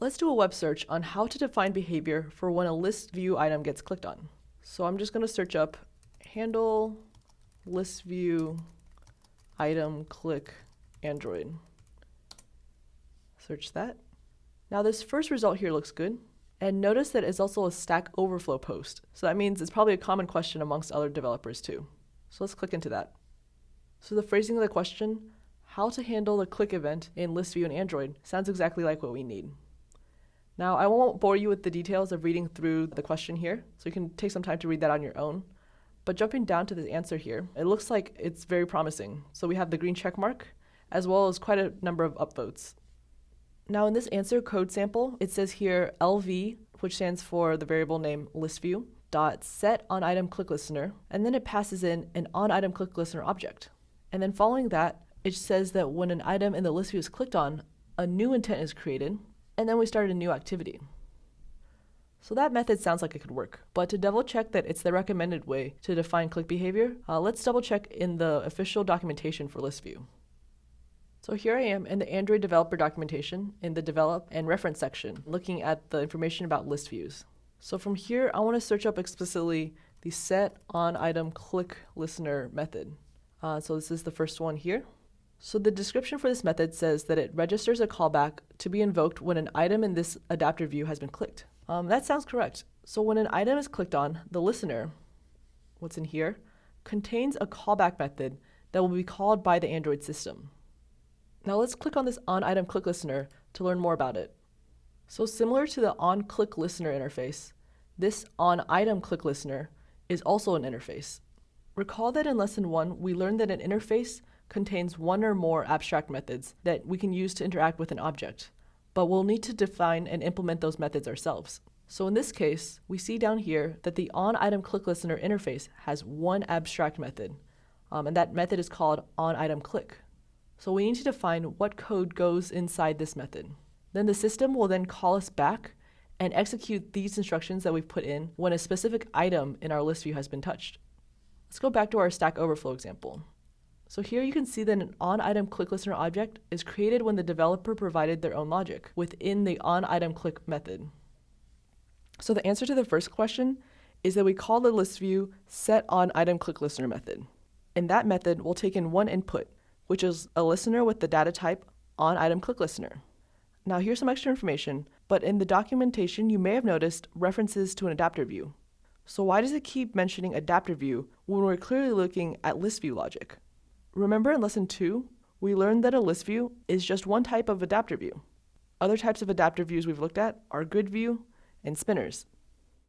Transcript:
Let's do a web search on how to define behavior for when a ListView item gets clicked on. So I'm just going to search up handle ListView item click Android. Search that. Now this first result here looks good. And notice that it's also a Stack Overflow post. So that means it's probably a common question amongst other developers too. So let's click into that. So the phrasing of the question, how to handle the click event in ListView and Android, sounds exactly like what we need. Now I won't bore you with the details of reading through the question here, so you can take some time to read that on your own. But jumping down to the answer here, it looks like it's very promising. So we have the green check mark, as well as quite a number of upvotes. Now in this answer code sample, it says here LV, which stands for the variable name ListView, dot set on item click listener, and then it passes in an on item click listener object. And then following that, it says that when an item in the ListView is clicked on, a new intent is created, and then we start a new activity. So that method sounds like it could work, but to double check that it's the recommended way to define click behavior, let's double check in the official documentation for ListView. So here I am in the Android developer documentation in the develop and reference section, looking at the information about list views. So from here, I want to search up explicitly the set on item click listener method. So this is the first one here. So the description for this method says that it registers a callback to be invoked when an item in this adapter view has been clicked. That sounds correct. So when an item is clicked on, the listener, what's in here, contains a callback method that will be called by the Android system. Now let's click on this onItemClickListener to learn more about it. So similar to the onClickListener interface, this onItemClickListener is also an interface. Recall that in lesson 1, we learned that an interface contains one or more abstract methods that we can use to interact with an object, but we'll need to define and implement those methods ourselves. So in this case, we see down here that the onItemClickListener interface has one abstract method, and that method is called onItemClick. So we need to define what code goes inside this method. Then the system will then call us back and execute these instructions that we've put in when a specific item in our list view has been touched. Let's go back to our Stack Overflow example. So here you can see that an onItemClickListener object is created when the developer provided their own logic within the onItemClick method. So the answer to the first question is that we call the list view set onItemClickListener method. And that method will take in one input, which is a listener with the data type onItemClickListener. Now here's some extra information, but in the documentation you may have noticed references to an adapter view. So why does it keep mentioning adapter view when we're clearly looking at list view logic? Remember in lesson 2, we learned that a list view is just one type of adapter view. Other types of adapter views we've looked at are grid view and spinners.